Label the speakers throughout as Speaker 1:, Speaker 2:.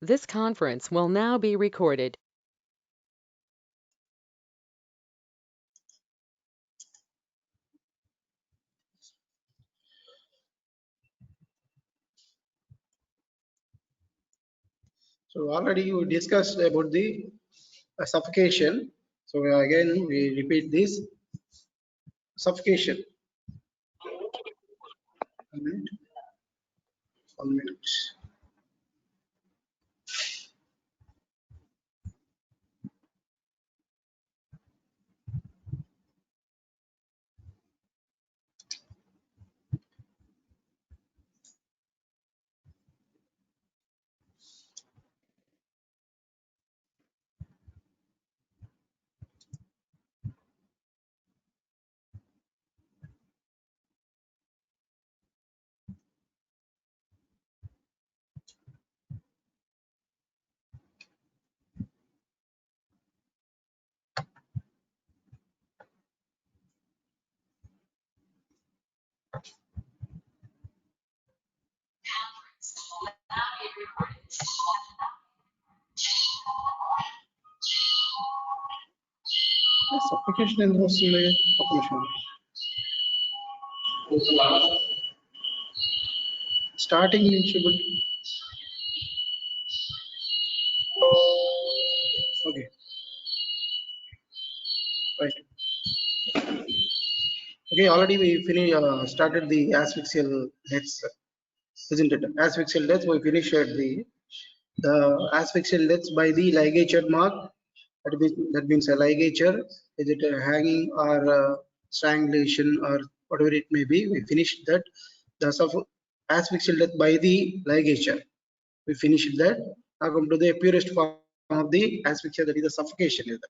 Speaker 1: This conference will now be recorded.
Speaker 2: So already we discussed about the suffocation. So again we repeat this suffocation. 1 minute. 1 minute. Suffocation and starting okay, right. Okay, already we finished started the asphyxial deaths, isn't it? Asphyxial deaths we finished the asphyxial deaths by the ligature mark. That means a ligature. Is it a hanging or strangulation or whatever it may be? We finished that. The asphyxial death by the ligature. We finished that. Now come to the purest form of the asphyxia, that is the suffocation. It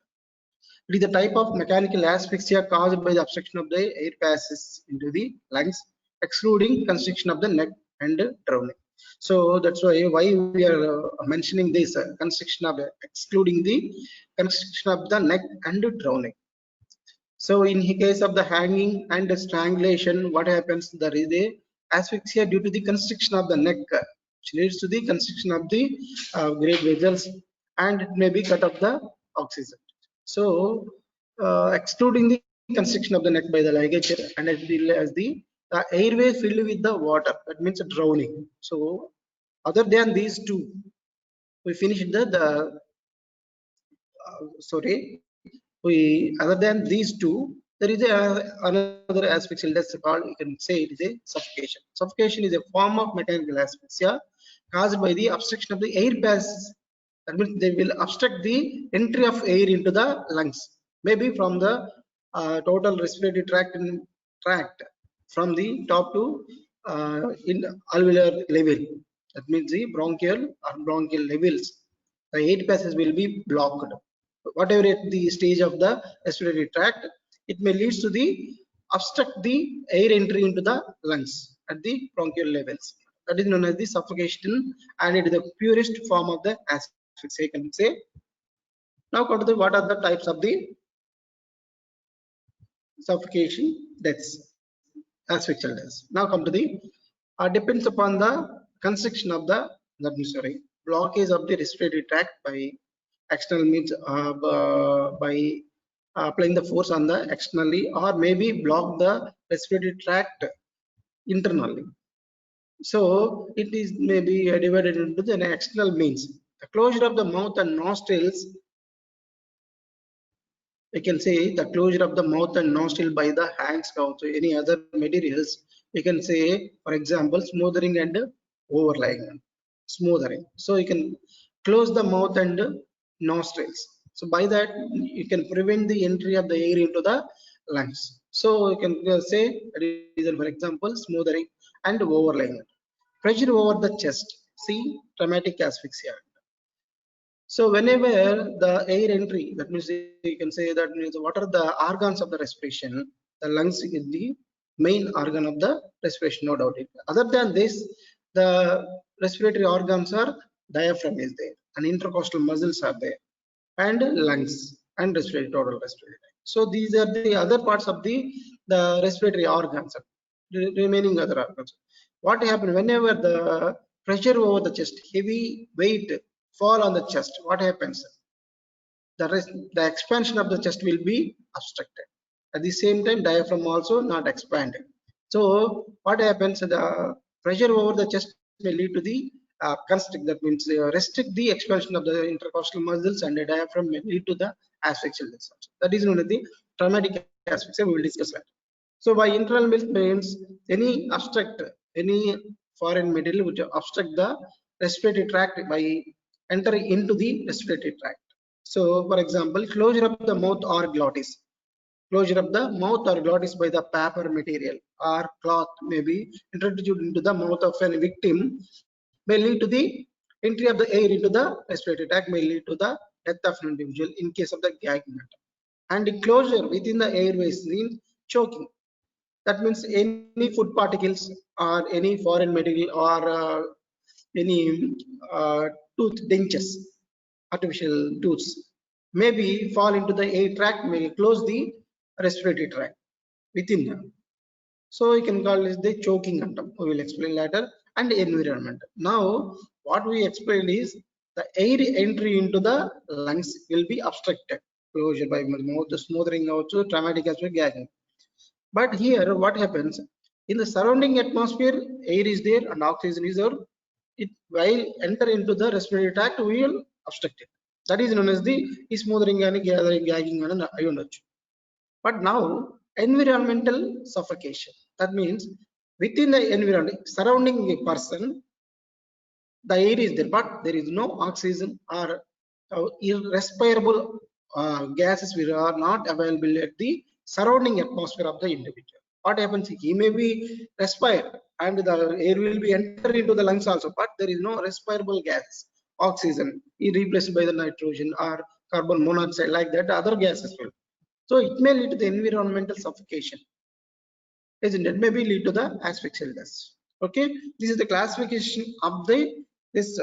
Speaker 2: is the type of mechanical asphyxia caused by the obstruction of the air passes into the lungs, excluding constriction of the neck and drowning. So that's why we are mentioning this constriction of excluding the constriction of the neck and drowning. So in case of the hanging and the strangulation, what happens? There is a asphyxia due to the constriction of the neck, which leads to the constriction of the great vessels, and it may be cut off the oxygen. So excluding the constriction of the neck by the ligature, and as the airway filled with the water, that means drowning. So other than these two, we finished sorry, we other than these two, there is another asphyxial death called, you can say it is a suffocation. Suffocation is a form of mechanical asphyxia caused by the obstruction of the air passes. That means they will obstruct the entry of air into the lungs, maybe from the total respiratory tract from the top to in alveolar level. That means the bronchial or bronchial levels. The air passes will be blocked. Whatever at the stage of the respiratory tract, it may lead to the obstruct the air entry into the lungs at the bronchial levels. That is known as the suffocation, and it is the purest form of the asphyxia, you can say. Now come to the what are the types of the suffocation deaths, asphyxial deaths. Now come to the depends upon the constriction of the blockage of the respiratory tract by external means by applying the force on the externally, or maybe block the respiratory tract internally. So it is maybe divided into the external means. The closure of the mouth and nostrils, we can say the closure of the mouth and nostril by the hands, also any other materials. We can say, for example, smothering and overlaying. Smothering. So you can close the mouth and nostrils. So by that you can prevent the entry of the air into the lungs. So you can say, for example, smothering and overlaying. Pressure over the chest. See, traumatic asphyxia. So whenever the air entry, that means you can say that means what are the organs of the respiration? The lungs is the main organ of the respiration, no doubt. Other than this, the respiratory organs are diaphragm is there, and intercostal muscles are there, and lungs and respiratory, total respiratory. So these are the other parts of the respiratory organs, the remaining other organs. What happens whenever the pressure over the chest, heavy weight fall on the chest, what happens? The expansion of the chest will be obstructed. At the same time, diaphragm also not expanded. So what happens? The pressure over the chest may lead to the constrict. That means restrict the expansion of the intercostal muscles, and the diaphragm may lead to the asphyxial death. That is known as the traumatic asphyxia. We will discuss that. So by internal means any obstruct, any foreign material which obstruct the respiratory tract by entering into the respiratory tract. So for example, closure of the mouth or glottis. Closure of the mouth or glottis by the paper material or cloth may be introduced into the mouth of a victim, may lead to the entry of the air into the respiratory tract, may lead to the death of an individual in case of the gagging. And the closure within the airways means choking. That means any food particles or any foreign material or any tooth dentures, artificial tooths, maybe fall into the air tract, may close the respiratory tract within them. So you can call this the choking antam. We will explain later. And environment. Now what we explained is the air entry into the lungs will be obstructed. Closure by mouth, smothering also, traumatic aspect, gagging. But here what happens? In the surrounding atmosphere, air is there and oxygen is there. It while enter into the respiratory tract, we will obstruct it. That is known as the smothering and gagging and ayundachchu. But now environmental suffocation. That means within the environment surrounding a person, the air is there, but there is no oxygen or irrespirable gases which are not available at the surrounding atmosphere of the individual. What happens? He may be respire and the air will be enter into the lungs also, but there is no respirable gases, oxygen is replaced by the nitrogen or carbon monoxide, like that other gases will. So it may lead to the environmental suffocation, isn't it? Maybe lead to the asphyxial death. Okay, this is the classification of the this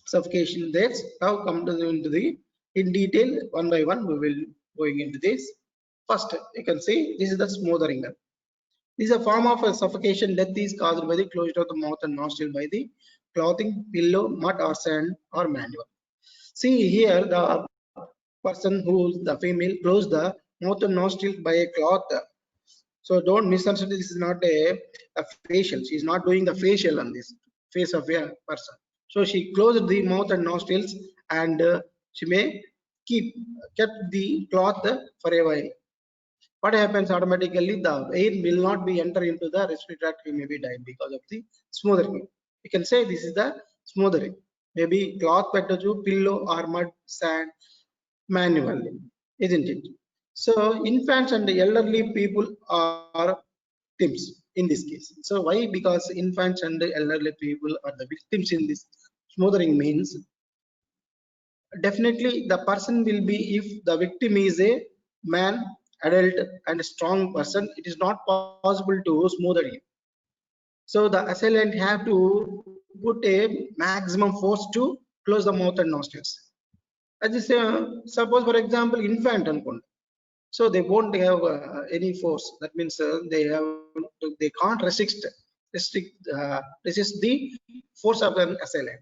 Speaker 2: suffocation deaths. Now come to into the in detail one by one. We will going into this. First, you can see this is the smothering. This is a form of a suffocation. Death is caused by the closure of the mouth and nostril by the clothing, pillow, mud or sand or manual. See here, the person who the female closed the mouth and nostril by a cloth. So don't misunderstand, this is not a facial. She is not doing the facial on this face of a person. So she closed the mouth and nostrils, and she may kept the cloth for a while. What happens? Automatically the air will not be enter into the respiratory tract. He may be died because of the smothering. You can say this is the smothering. Maybe cloth petaju, pillow or mud, sand, manually, isn't it? So infants and elderly people are victims in this case. So why? Because infants and elderly people are the victims in this smothering. Means definitely the person will be, if the victim is a man, adult and strong person, it is not possible to smother him. So the assailant have to put a maximum force to close the mouth and nostrils. As you say, suppose for example infant and so they won't have any force. That means they can't resist the force of an assailant.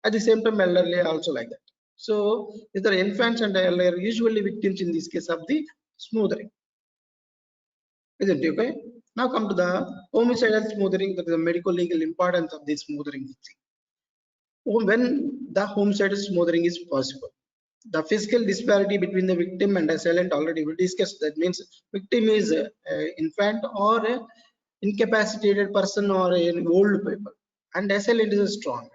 Speaker 2: At the same time, elderly also like that. So the infants and elderly are usually victims in this case of the smothering, isn't it? Okay, now come to the homicidal smothering. That is the medical legal importance of this smothering. When the homicidal smothering is possible, the physical disparity between the victim and assailant already we discussed. That means victim is infant or a incapacitated person or an old people, and assailant is strong.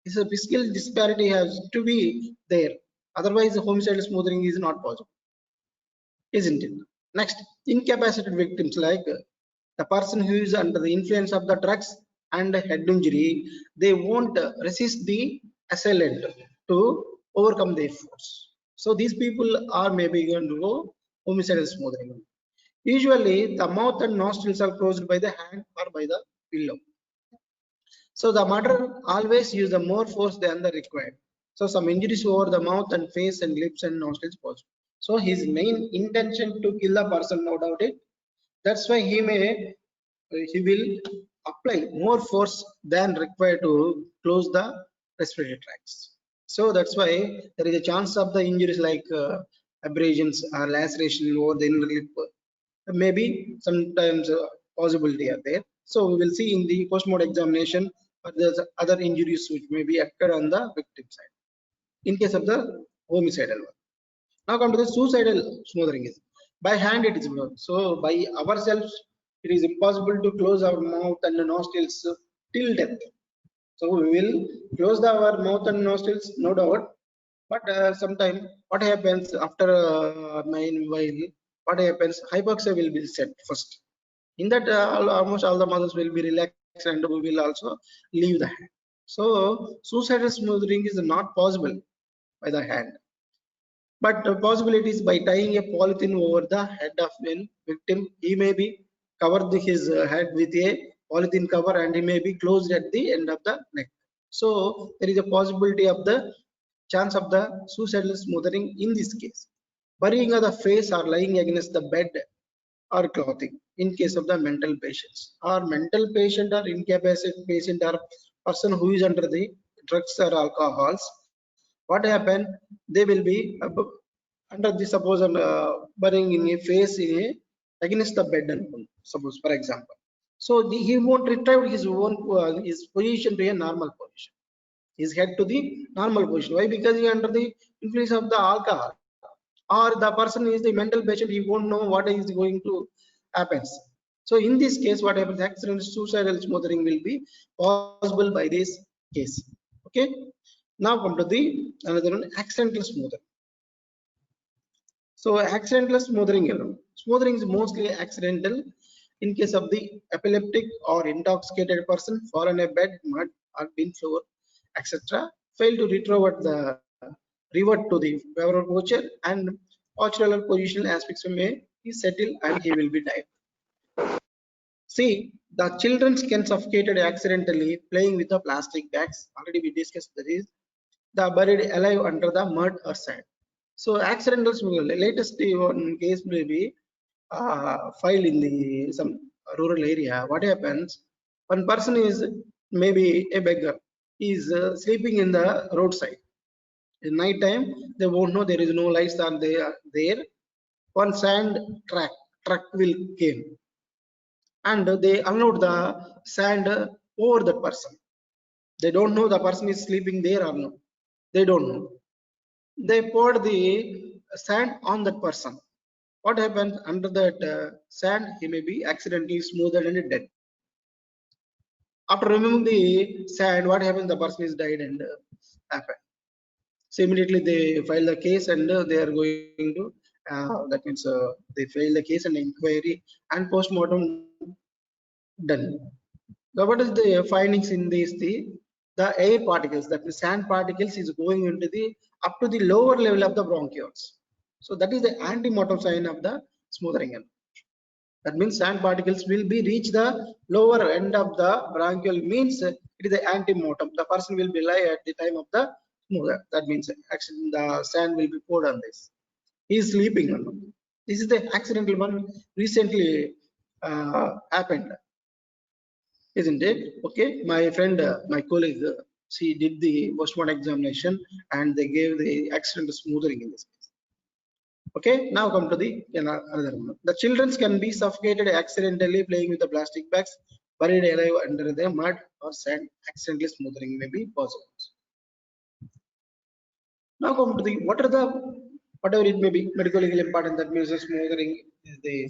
Speaker 2: This a physical disparity has to be there, otherwise the homicidal smothering is not possible, isn't it? Next, incapacitated victims, like the person who is under the influence of the drugs and head injury, they won't resist the assailant to overcome their force. So these people are maybe going to go homicidal smothering. Usually the mouth and nostrils are closed by the hand or by the pillow. So the murderer always use the more force than the required. So some injuries over the mouth and face and lips and nostrils possible. So his main intention to kill the person, no doubt it. That's why he will apply more force than required to close the respiratory tracts. So that's why there is a chance of the injuries like abrasions or laceration over the inner lip. Maybe sometimes possibility are there. So we will see in the post-mortem examination there's other injuries which may be occurred on the victim side in case of the homicidal one. Now come to the suicidal smothering is by hand it is done. So by ourselves it is impossible to close our mouth and nostrils till death. So we will close our mouth and nostrils, no doubt. But sometime what happens after while what happens? Hypoxia will be set first. In that almost all the muscles will be relaxed and we will also leave the hand. So suicidal smothering is not possible by the hand. But the possibilities by tying a polythene over the head of a victim, he may be covered his head with a polythene cover and he may be closed at the end of the neck. So there is a possibility of the chance of the suicidal smothering in this case. Burying of the face or lying against the bed or clothing in case of the mental patients or mental patient or incapacitated patient or person who is under the drugs or alcohols. What happen? They will be under the suppose burying in a face in a against the bed and suppose for example. So he won't retrieve his own his position to a normal position, his head to the normal position. Why? Because he under the influence of the alcohol or the person is the mental patient, he won't know what is going to happens. So in this case what happens, accident suicidal smothering will be possible by this case. Okay, now come to the another one, accidental smothering. So accidental smothering alone. Smothering is mostly accidental in case of the epileptic or intoxicated person fallen a bed, mud or bin floor, etc. Fail to revert to the favorable posture and postural positional aspects may be settled and he will be died. See, the children can suffocated accidentally playing with the plastic bags. Already we discussed that is the buried alive under the mud or sand. So accidental smothering. Latest one case may be filed in the some rural area. What happens? One person is maybe a beggar. He is sleeping in the roadside. In night time, they won't know there is no lights are there. One sand truck will came and they unload the sand over the person. They don't know the person is sleeping there or no. They don't know. They poured the sand on that person. What happens under that sand? He may be accidentally smoothed and dead. After removing the sand, what happens? The person is died and happened. So immediately they file the case and they are going to that means they file the case and inquiry and post-mortem done. Now what is the findings in this? The air particles, that is sand particles, is going into the up to the lower level of the bronchioles. So that is the antemotum sign of the smothering. That means sand particles will be reach the lower end of the bronchiole, means it is the antemotum. The person will be lie at the time of the smother. That means actually the sand will be poured on this. He is sleeping. This is the accidental one recently happened, isn't it? Okay, my friend, my colleague, she did the postmortem examination and they gave the accidental smoothing in this case. Okay, now come to the another one. The children can be suffocated accidentally playing with the plastic bags buried alive under the mud or sand. Accidentally smoothing may be possible. Now come to the what are the whatever it may be medical legal important, that means the smoothing is the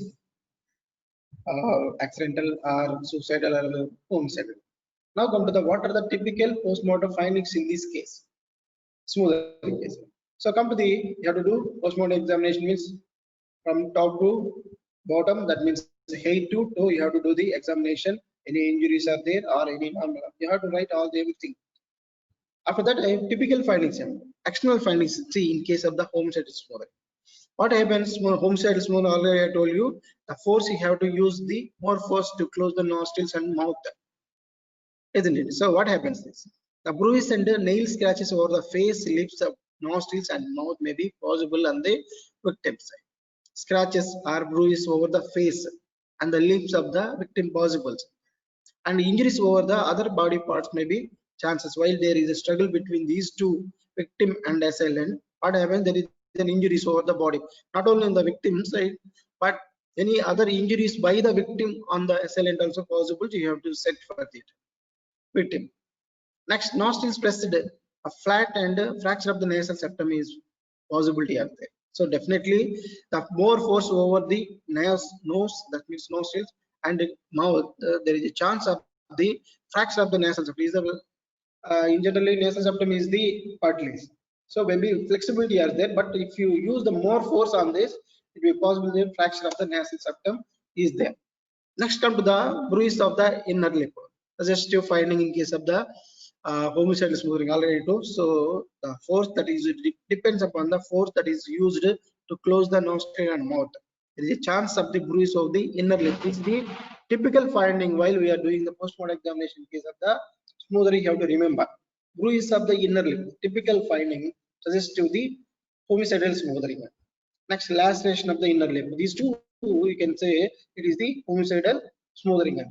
Speaker 2: accidental or suicidal or homicidal. Now come to the what are the typical post-mortem findings in this case, smoothing case. So come to the you have to do post-mortem examination means from top to bottom, that means head to toe you have to do the examination. Any injuries are there or any you have to write all the everything. After that, I have typical findings, external findings. See, in case of the homicidal smoothing, what happens? Homicidal smoothing, already I told you, the force you have to use the more force to close the nostrils and mouth, isn't it? So what happens is the bruise and the nail scratches over the face, lips, nostrils and mouth may be possible on the victim side. Scratches or bruises over the face and the lips of the victim possible, and injuries over the other body parts may be chances. While there is a struggle between these two, victim and assailant, what happens? There is an injuries over the body, not only on the victim side, but any other injuries by the victim on the assailant also possible. You have to set for the victim. Next, nostrils pressed, a flat and fracture of the nasal septum is possibility of there. So definitely the more force over the nose, that means nostrils and mouth, there is a chance of the fracture of the nasal septum. In generally nasal septum is the cartilage. So maybe flexibility are there, but if you use the more force on this, it will be possible the fracture of the nasal septum is there. Next, come to the bruise of the inner lip. Suggestive finding in case of the homicidal smoothing already too. So the force that is depends upon the force that is used to close the nostril and mouth. There is a chance of the bruise of the inner lip. This is the typical finding while we are doing the postmortem examination in case of the smoothing. You have to remember bruise of the inner lip. Typical finding suggestive the homicidal smoothing. Next, laceration of the inner lip. These two you can say it is the homicidal smoothing,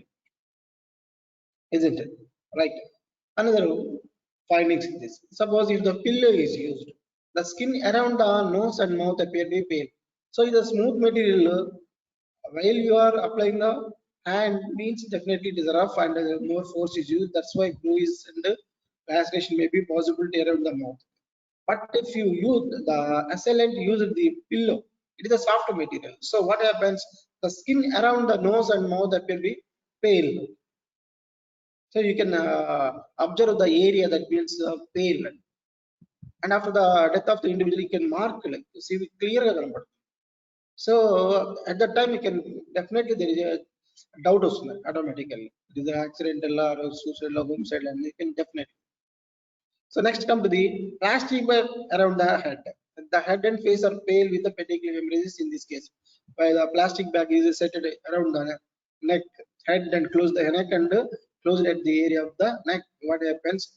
Speaker 2: isn't it? Right. Another findings is this. Suppose if the pillow is used, the skin around the nose and mouth appear to be pale. So the smooth material, while you are applying the hand, means definitely it is rough and more force is used. That's why bruise and laceration may be possible around the mouth. But if you use the assailant used the pillow, it is a soft material. So what happens? The skin around the nose and mouth appear to be pale. So you can observe the area that feels pale, and after the death of the individual, you can mark like see clear. So at that time, you can definitely there is a doubt automatically. It is an accidental or suicide or homicide, and you can definitely. So next come to the plastic bag around the head. The head and face are pale with the petechial hemorrhages in this case. While the plastic bag is set around the neck, head and close the neck and close at the area of the neck. What happens?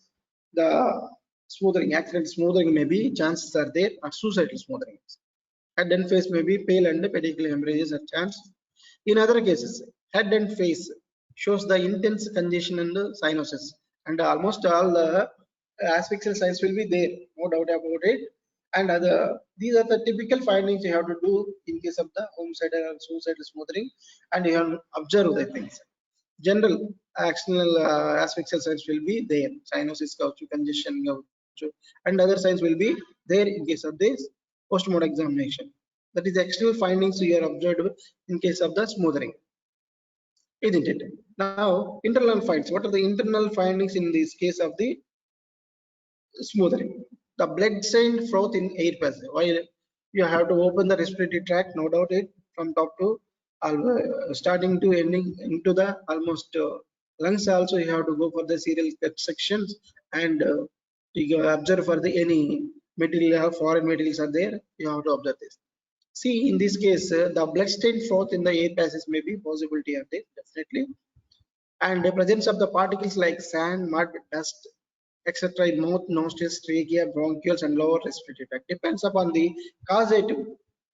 Speaker 2: The smoothing, accidental smoothing may be chances are there, or suicidal smoothing. Head and face may be pale and petechial hemorrhages are chance. In other cases, head and face shows the intense congestion and cyanosis, and almost all the asphyxial signs will be there, no doubt about it. And these are the typical findings you have to do in case of the homicidal or suicidal smoothing, and you have to observe the things. General axonal asphyxial signs will be there, cyanosis, gaucho, congestion, gaucho, and other signs will be there in case of this postmortem examination. That is the external findings you are observed in case of the smoothing, isn't it? Now, internal findings. What are the internal findings in this case of the smoothing? The blood-stained froth in air passage. While you have to open the respiratory tract, no doubt it from top to starting to ending into the almost lungs. Also, you have to go for the serial cut sections and you observe for the any material, foreign materials are there. You have to observe this. See, in this case, the blood-stained froth in the air passage may be possibility of this definitely, and the presence of the particles like sand, mud, dust, etc. in mouth, nostrils, trachea, bronchioles, and lower respiratory tract depends upon the causative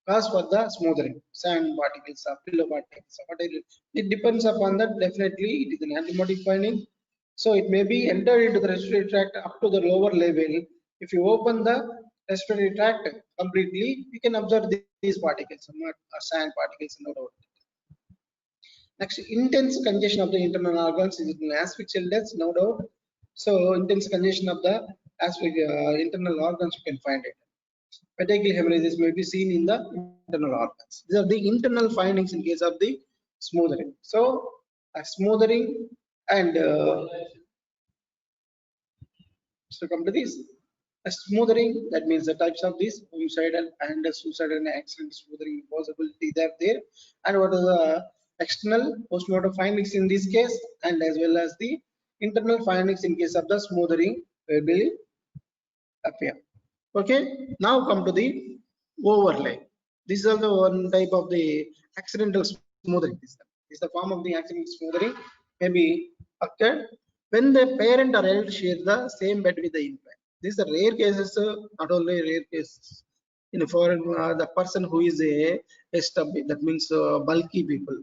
Speaker 2: cause for the smoothing. Sand particles, pillow particles, it depends upon that. Definitely, it is an enzymatic finding. So it may be entered into the respiratory tract up to the lower level. If you open the respiratory tract completely, you can observe these particles, mud or sand particles, no doubt. Next, intense congestion of the internal organs is an asphyxial death, no doubt. So intense congestion of the internal organs, you can find it. Petechial hemorrhages may be seen in the internal organs. These are the internal findings in case of the smoothing. So smoothing and so come to this. A smoothing, that means the types of this homicidal and suicidal and accidental smoothing possibility that there, and what are the external postmortem findings in this case, and as well as the internal findings in case of the smoothing will appear. Okay, now come to the overlay. This is also one type of the accidental smoothing. This is the form of the accidental smoothing may be occurred when the parent or elder share the same bed with the infant. These are rare cases, not only rare cases. In a foreign, the person who is a stubby, that means bulky people,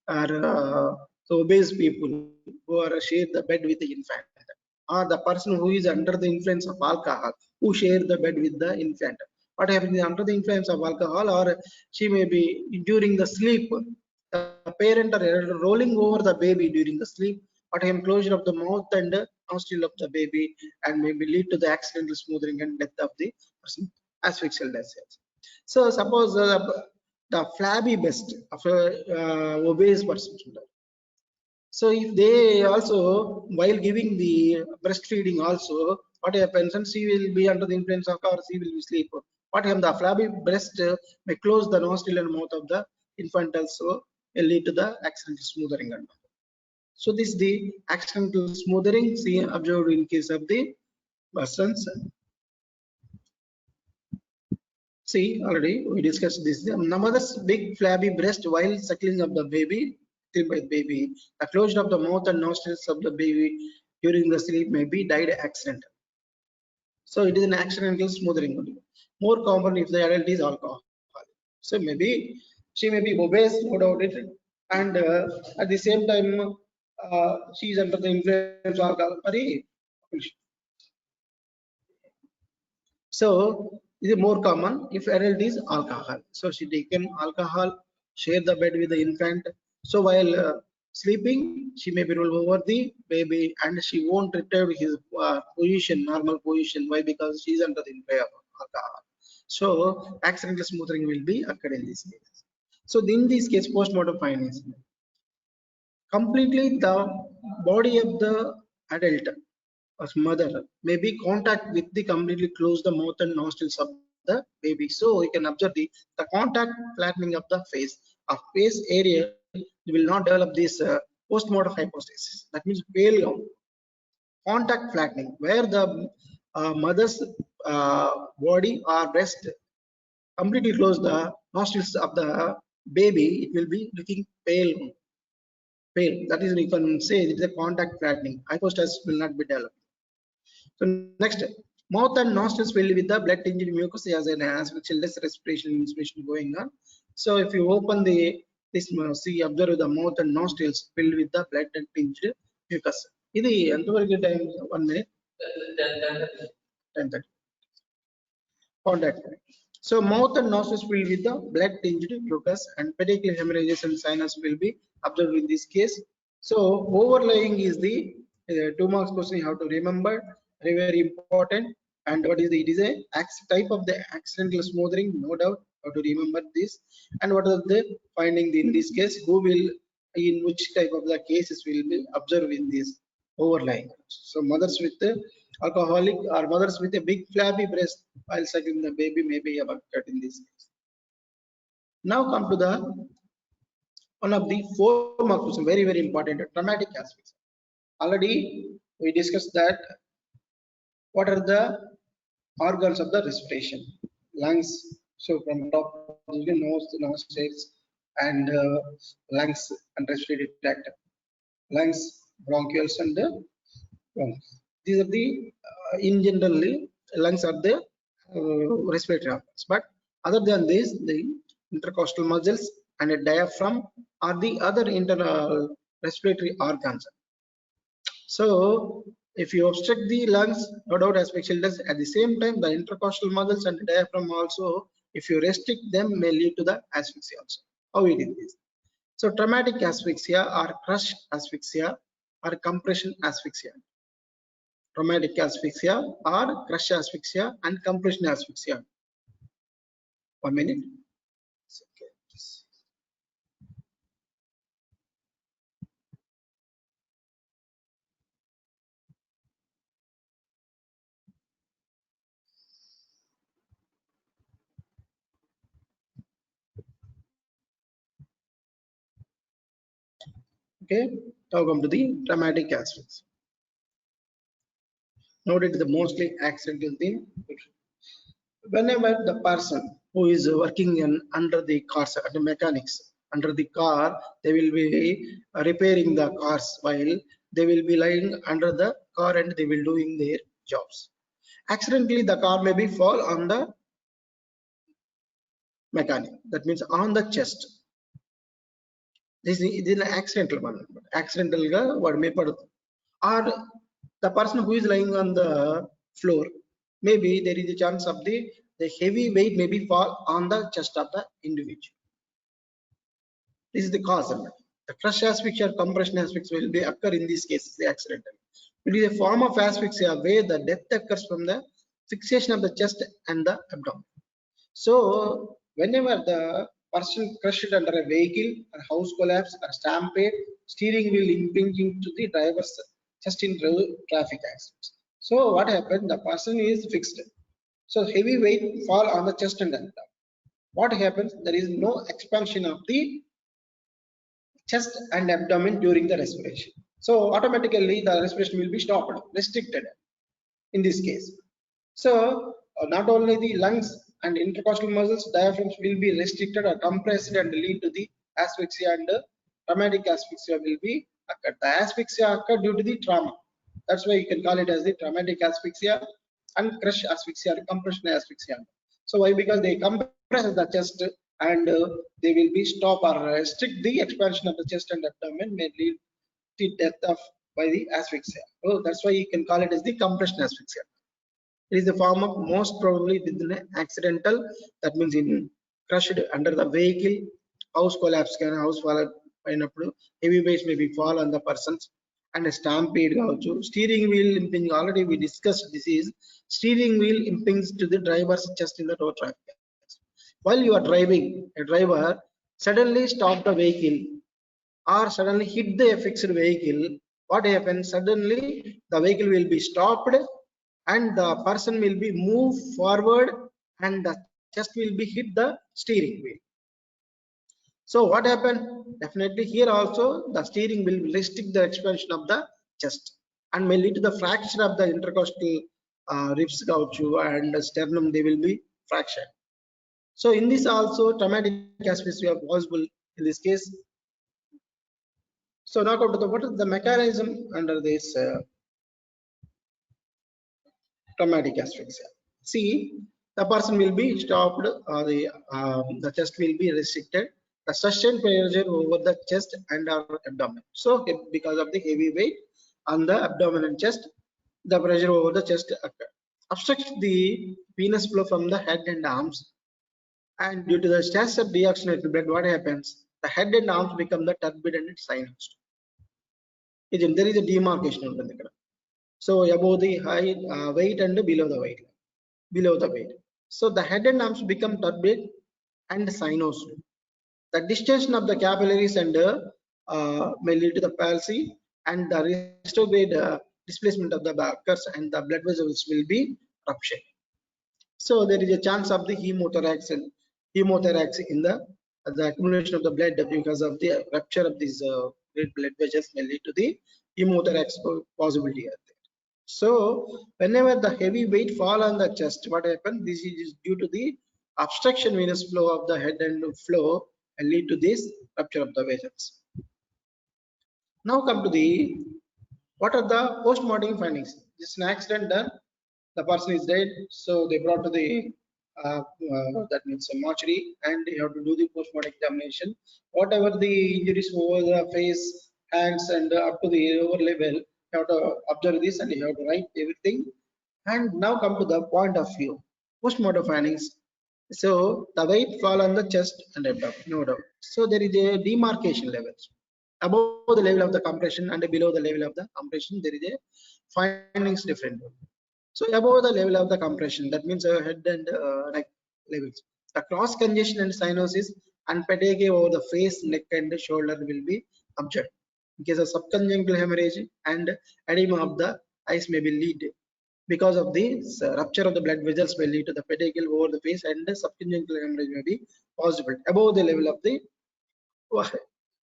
Speaker 2: or so obese people who are share the bed with the infant. or the person who is under the influence of alcohol, who share the bed with the infant. What happens under the influence of alcohol, or she may be during the sleep, the parent are rolling over the baby during the sleep, what happens closure of the mouth and nostril of the baby, and maybe lead to the accidental smothering and death of the person, asphyxial death. So suppose the flabby breast of a obese person. So if they also, while giving the breastfeeding also, what happens, and she will be under the influence of, or she will be sleep. What happens, the flabby breast may close the nostril and mouth of the infant also, will lead to the accidental smothering. So this is the accidental smothering seen observed in case of the persons. See, already we discussed this. The mother's big flabby breast while suckling of the baby, by the baby, the closure of the mouth and nostrils of the baby during the sleep may be died accidental. So it is an accidental smothering only. More common if the adult is alcohol. So maybe she may be obese, no doubt it, and at the same time she is under the influence of alcohol. So this is more common if adult is alcohol. So she taken alcohol, share the bed with the infant. So while sleeping, she may be roll over the baby and she won't return his position, normal position. Why? Because she is under the influence of alcohol. So accidental smothering will be occurred in this case. So in this case, post-mortem findings. Completely the body of the adult as mother may be contact with the completely close the mouth and nostrils of the baby. So you can observe the contact flattening of the face. A face area will not develop this post-mortem hypostasis. That means pale contact flattening, where the mother's body or breast completely close the nostrils of the baby, it will be looking pale. Pale. That is, you can say it is a contact flattening. Hypostasis will not be developed. So next, mouth and nostrils filled with the blood tinged mucus as an asphyxial respiration inspiration going on. So if you open the this see observe the mouth and nostrils filled with the blood tinged mucus. This is time 1 minute. 10:30. Contact. So mouth and nostrils filled with the blood tinged mucus and petechial hemorrhages and sinus will be observed in this case. So overlying is the 2 marks question you have to remember, very important. And what is the, it is a type of the accidental smothering, no doubt how to remember this. And what are the finding in this case, who will, in which type of the cases will be observed in this overlying. So mothers with the alcoholic or mothers with a big flabby breast while sucking the baby may be occurred in this case. Now come to the one of the 4 marks, very important, traumatic aspects. Already we discussed that what are the organs of the respiration, lungs. So from top of the nose, nostrils, and lungs and respiratory tract, lungs, bronchioles, and the lungs. These are the in generally lungs are the respiratory organs. But other than this, the intercostal muscles and a diaphragm are the other internal respiratory organs. So if you obstruct the lungs, no doubt asphyxial death. At the same time, the intercostal muscles and the diaphragm also, if you restrict them, may lead to the asphyxia also. How it is? So traumatic asphyxia or crush asphyxia or compression asphyxia. Traumatic asphyxia or crush asphyxia and compression asphyxia. 1 minute. Okay, now come to the traumatic aspects. Noted the mostly accidental thing. Whenever the person who is working in under the cars, the mechanics under the car, they will be repairing the cars while they will be lying under the car and they will doing their jobs. Accidentally, the car may be fall on the mechanic. That means on the chest. This is an accidental one. Accidental ga what may padu. Or the person who is lying on the floor, maybe there is a chance of the heavy weight maybe fall on the chest of the individual. This is the cause of it. The crush asphyxia or compression asphyxia will be occur in these cases, the accidental. It is a form of asphyxia where the death occurs from the fixation of the chest and the abdomen. So whenever the person crushed under a vehicle or house collapse or stampede, steering wheel impinging to the driver's chest in traffic accidents. So what happened? The person is fixed. So heavy weight fall on the chest and abdomen. What happens? There is no expansion of the chest and abdomen during the respiration. So automatically the respiration will be stopped, restricted in this case. So not only the lungs and intercostal muscles, diaphragms will be restricted or compressed and lead to the asphyxia, and traumatic asphyxia will be occurred. The asphyxia occurred due to the trauma. That's why you can call it as the traumatic asphyxia and crush asphyxia or compression asphyxia. So why? Because they compress the chest and they will be stop or restrict the expansion of the chest and abdomen, may lead to death of by the asphyxia. So that's why you can call it as the compression asphyxia. It is the form of most probably within an accidental, that means in crushed under the vehicle, house collapse can house fall అయినప్పుడు heavy weights may be fall on the persons, and a stampede కావచ్చు. Steering wheel impinging, already we discussed this is steering wheel impinges to the driver's chest in the road traffic. While you are driving, a driver suddenly stop the vehicle or suddenly hit the fixed vehicle. What happens? Suddenly the vehicle will be stopped and the person will be moved forward and the chest will be hit the steering wheel. So what happened? Definitely here also the steering will restrict the expansion of the chest and may lead to the fracture of the intercostal ribs and the sternum, they will be fractured. So in this also traumatic asphyxia possible in this case. So now come to the what is the mechanism under this traumatic asphyxia. See, the person will be stopped, the chest will be restricted, the sustained pressure over the chest and our abdomen. So because of the heavy weight on the abdomen and chest, the pressure over the chest obstructs the venous flow from the head and arms, and due to the stress of deoxygenated blood, what happens? The head and arms become the turbid and sinus. There is a demarcation ఉంటుంది ఇక్కడ. So above the height, weight and below the weight, So the head and arms become turbid and sinused. The distension of the capillaries and may lead to the palsy, and the retrograde displacement of the occurs and the blood vessels will be ruptured. So there is a chance of the hemothorax in the accumulation of the blood because of the rupture of these blood vessels may lead to the hemothorax possibility. So whenever the heavy weight fall on the chest, what happens? This is due to the obstruction venous flow of the head and flow and lead to this rupture of the vessels. Now come to the what are the post-mortem findings? This is an accident done, the person is dead, so they brought to the that means a mortuary, and you have to do the post-mortem examination. Whatever the injuries over the face, hands, and up to the lower level, you have to observe this and you have to write everything. And now come to the point of view, post-mortem findings. So the weight fall on the chest and abdomen, no doubt. So there is a demarcation levels above the level of the compression and below the level of the compression. There is a findings different. So above the level of the compression, that means head and neck levels, the cross congestion and cyanosis and fatigue over the face, neck, and shoulder will be observed. In case of subconjunctival hemorrhage and edema of the eyes may be lead because of the rupture of the blood vessels may lead to the fatigue over the face, and the subconjunctival hemorrhage may be possible above the level of the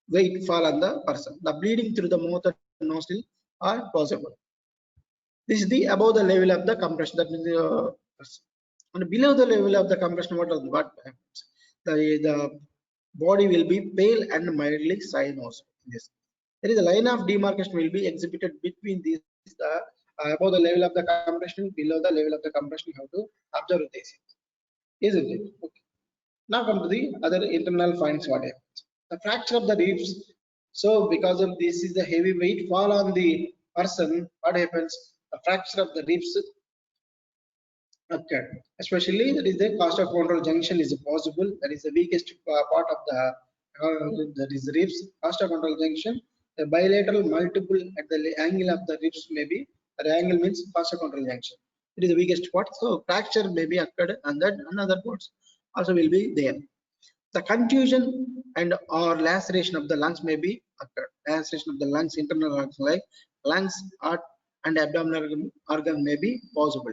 Speaker 2: weight fall on the person. The bleeding through the mouth and nostril are possible. This is the above the level of the compression, that means and below the level of the compression, what happens? The body will be pale and mildly cyanosed. There is a line of demarcation will be exhibited between these, above the level of the compression, below the level of the compression. You have to observe this, isn't it? Okay. Now come to the other internal findings. What happens? The fracture of the ribs. So because of this is the heavy weight fall on the person, what happens? The fracture of the ribs occurred. Especially that is the costa control junction is possible. That is the weakest part of the that is ribs. Costa control junction. The bilateral multiple at the angle of the ribs may be. The angle means costa control junction. It is the weakest part. So fracture may be occurred, and that another parts also will be there. The contusion and or laceration of the lungs may be occurred. Laceration of the lungs, internal organs like lungs, heart, and abdominal organ may be possible.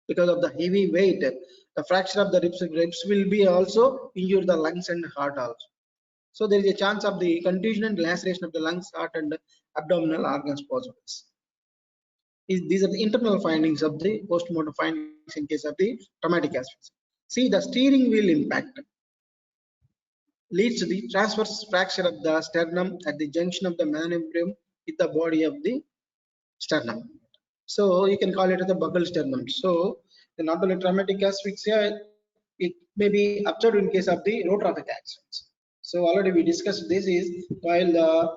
Speaker 2: Because of the heavy weight, the fracture of the ribs will be also injure the lungs and heart also. So there is a chance of the contusion and laceration of the lungs, heart, and abdominal organs possible. These are the internal findings of the post-mortem findings in case of the traumatic asphyxia. See, the steering wheel impact leads to the transverse fracture of the sternum at the junction of the manubrium with the body of the sternum. So you can call it the buccal sternum. So not only traumatic asphyxia, it may be observed in case of the road traffic accidents. So already we discussed this is while the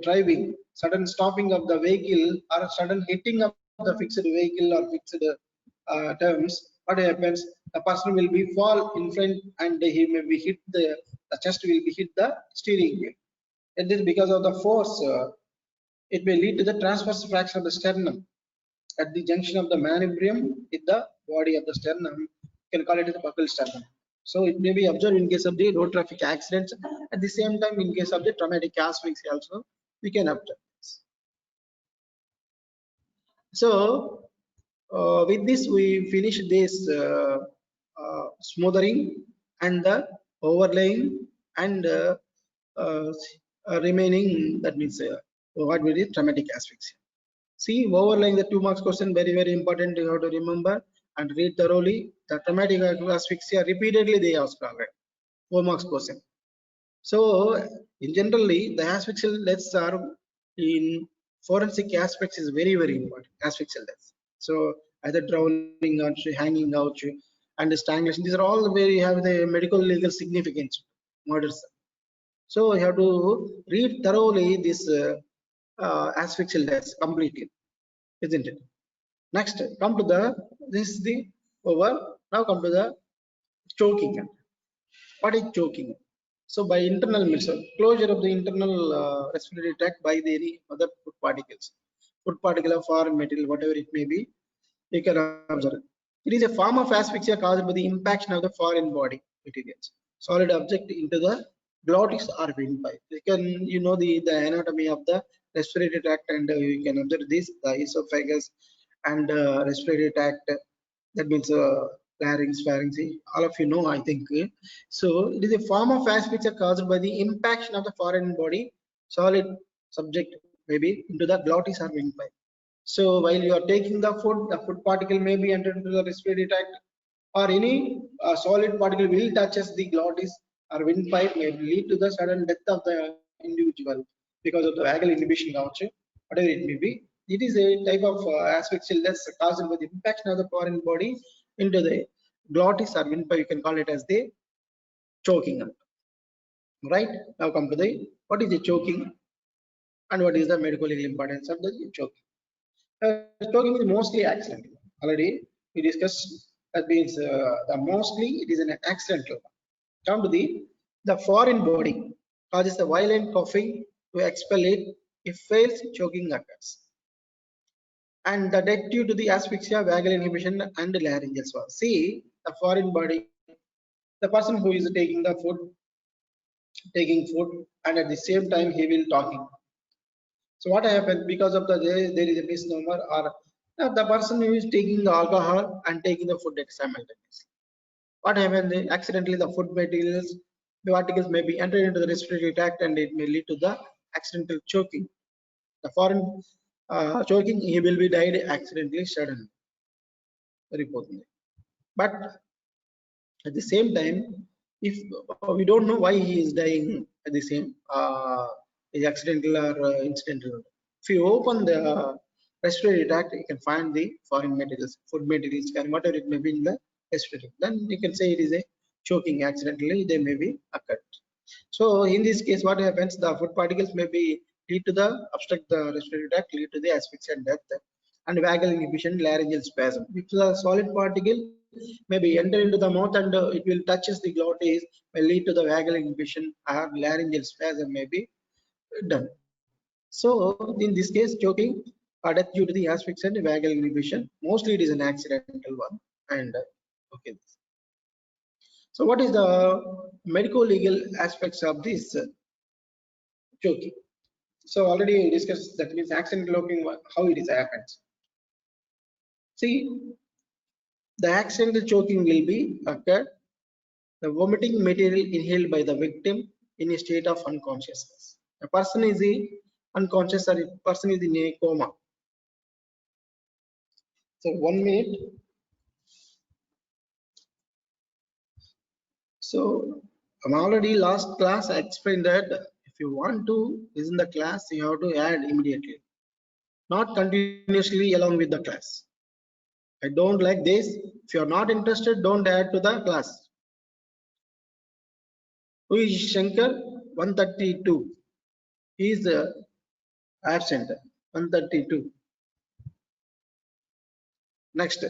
Speaker 2: driving, sudden stopping of the vehicle or sudden hitting of the fixed vehicle or fixed terms, what happens? The person will be fall in front and he may be hit the chest will be hit the steering wheel. And this because of the force, it may lead to the transverse fracture of the sternum at the junction of the manubrium with the body of the sternum. You can call it the buccal sternum. So it may be observed in case of the road traffic accidents. At the same time, in case of the traumatic asphyxia also, we can observe this. So with this, we finish this smothering and the overlaying and remaining, that means what will be traumatic asphyxia. See, overlaying the 2 marks question, very, very important. You have to remember and read thoroughly. The traumatic asphyxia repeatedly they ask already. 4 marks question. So, in generally, the asphyxial deaths are in forensic aspects is very, very important. Asphyxial deaths. So, either drowning or hanging out and strangulation. These are all where you have the medical legal significance murders. So, you have to read thoroughly this asphyxial deaths completely, isn't it? Next, come to the this is the over. Now come to the choking. What is choking? So by internal means, closure of the internal respiratory tract by the any other food particle or foreign material, whatever it may be, you can observe. It is a form of asphyxia caused by the impaction of the foreign body materials, solid object into the glottis or windpipe. You can, you know, the anatomy of the respiratory tract, and you can observe this, the esophagus and respiratory tract. That means larynx, pharynx. All of you know, I think. So it is a form of asphyxia caused by the impaction of the foreign body, solid subject maybe into the glottis or windpipe. So while you are taking the food particle may be entered into the respiratory tract, or any solid particle will touches the glottis or windpipe, may lead to the sudden death of the individual because of the vagal inhibition also, whatever it may be. It is a type of asphyxial death caused by the impaction of the foreign body into the glottis or windpipe. You can call it as the choking. Right, now come to the what is the choking and what is the medical legal importance of the choking. Choking is mostly accidental. Already we discussed that means the mostly it is an accidental. Come to the foreign body causes the violent coughing to expel it if fails choking occurs, and the death due to the asphyxia, vagal inhibition, and laryngeal swallow. See, the foreign body, the person who is taking food, and at the same time he will talking. So what happens because of there is a misnomer, or the person who is taking the alcohol and taking the food simultaneously. What happens? Accidentally, the food materials, the particles may be entered into the respiratory tract, and it may lead to the accidental choking. The foreign choking, he will be died accidentally, suddenly, reportedly. But at the same time, if we don't know why he is dying at the same, is accidental or incidental. If you open the respiratory tract, you can find the foreign materials, food materials, and whatever it may be in the respiratory. Then you can say it is a choking accidentally, they may be occurred. So in this case, what happens? The food particles may be lead to the obstruct the respiratory tract, lead to the asphyxia and death. And vagal inhibition, laryngeal spasm. If the solid particle maybe enter into the mouth and it will touches the glottis, may lead to the vagal inhibition or laryngeal spasm may be done. So in this case, choking or death due to the asphyxia and vagal inhibition, mostly it is an accidental one. And okay. So what is the medico-legal aspects of this choking? So already discussed that means accidental choking, how it is happens. See, the accidental choking will be occurred the vomiting material inhaled by the victim in a state of unconsciousness. A person is unconscious or a person is in a coma. So 1 minute. So I'm already last class I explained that if you want to listen the class, you have to add immediately, not continuously along with the class. I don't like this. If you are not interested, don't add to the class. Who is Shankar? 132. He is absent. 132. Next,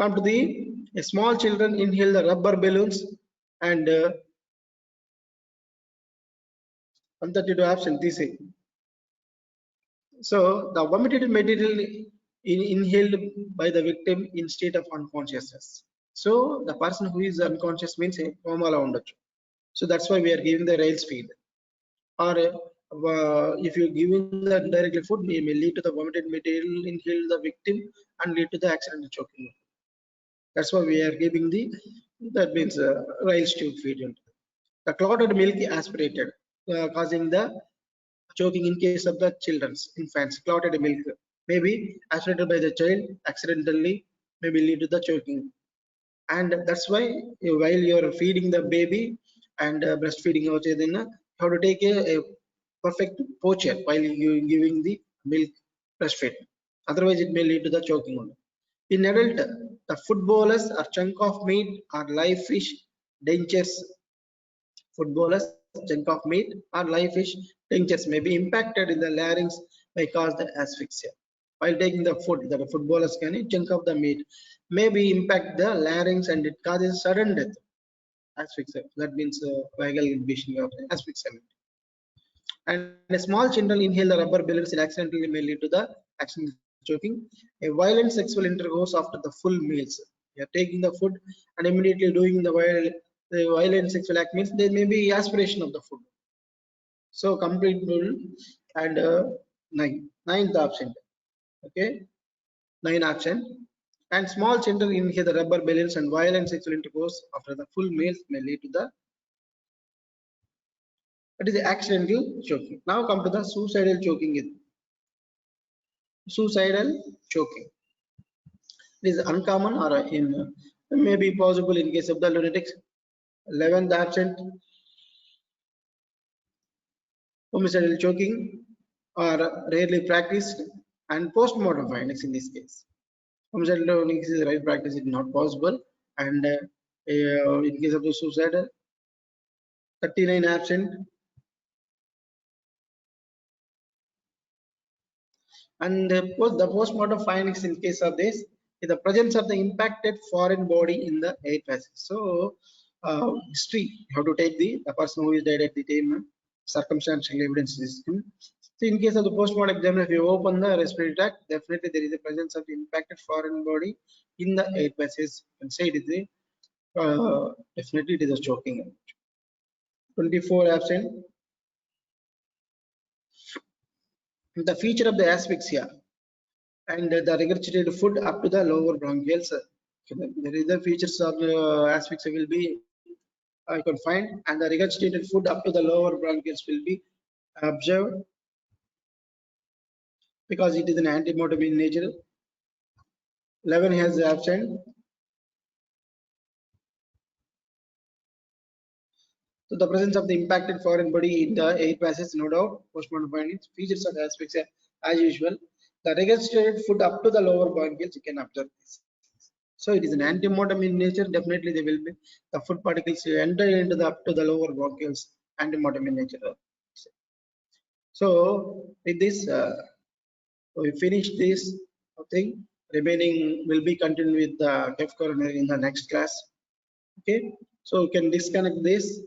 Speaker 2: come to the small children inhale the rubber balloons and 132 absent. This is. So the vomited material inhaled by the victim in state of unconsciousness. So the person who is unconscious means a coma lo undochu. So that's why we are giving the rail speed. Or if you giving the directly food, may lead to the vomited material inhaled the victim and lead to the accidental choking. That's why we are giving the that means rail tube feed. The clotted milk aspirated, causing the choking in case of the children's infants. Clotted milk may be aspirated by the child accidentally, maybe lead to the choking. And that's why while you're feeding the baby and breastfeeding, you have to take a perfect posture while you giving the milk breastfeed. Otherwise, it may lead to the choking. In adult, the food bolus or chunk of meat or live fish dentures. Food bolus, chunk of meat or live fish dentures may be impacted in the larynx may cause the asphyxia. While taking the food, the food bolus can chunk of the meat may be impact the larynx and it causes sudden death. Asphyxia. That means vagal inhibition of asphyxia. And a small children inhale the rubber balloons and accidentally may lead to the accidental choking. A violent sexual intercourse after the full meals. You are taking the food and immediately doing the violent sexual act means there may be aspiration of the food. So complete rule and ninth option. Okay, 9 option. And small children inhale the rubber balloons and violent sexual intercourse after the full meals may lead to the that is the accidental choking. Now come to the suicidal choking. Suicidal choking. It is uncommon or in may be possible in case of the lunatics. 11th absent. Homicidal choking are rarely practiced and post-mortem findings in this case. Homicidal choking is right practice is not possible and in case of the suicide 39 absent. And the post-mortem findings in case of this is the presence of the impacted foreign body in the air passage. So history, you have to take the person who is died at the time, circumstantial evidence system. So in case of the post-mortem exam, if you open the respiratory tract, definitely there is a presence of the impacted foreign body in the air passage. You can say it is a definitely it is a choking. 24 absent. The feature of the asphyxia and the regurgitated food up to the lower bronchioles. The other features of the asphyxia will be confined and the regurgitated food up to the lower bronchioles will be observed because it is an antimotive in nature. 11 has absent. So the presence of the impacted foreign body in the air passage, no doubt. Postmortem findings. Features of asphyxia as usual. The regurgitated food up to the lower bronchioles, you can observe this. So it is an antemortem in nature. Definitely, they will be the food particles enter into the up to the lower bronchioles. Antemortem in nature. So with this, we finish this thing. Remaining will be continued with the TEF coronary in the next class. Okay, so you can disconnect this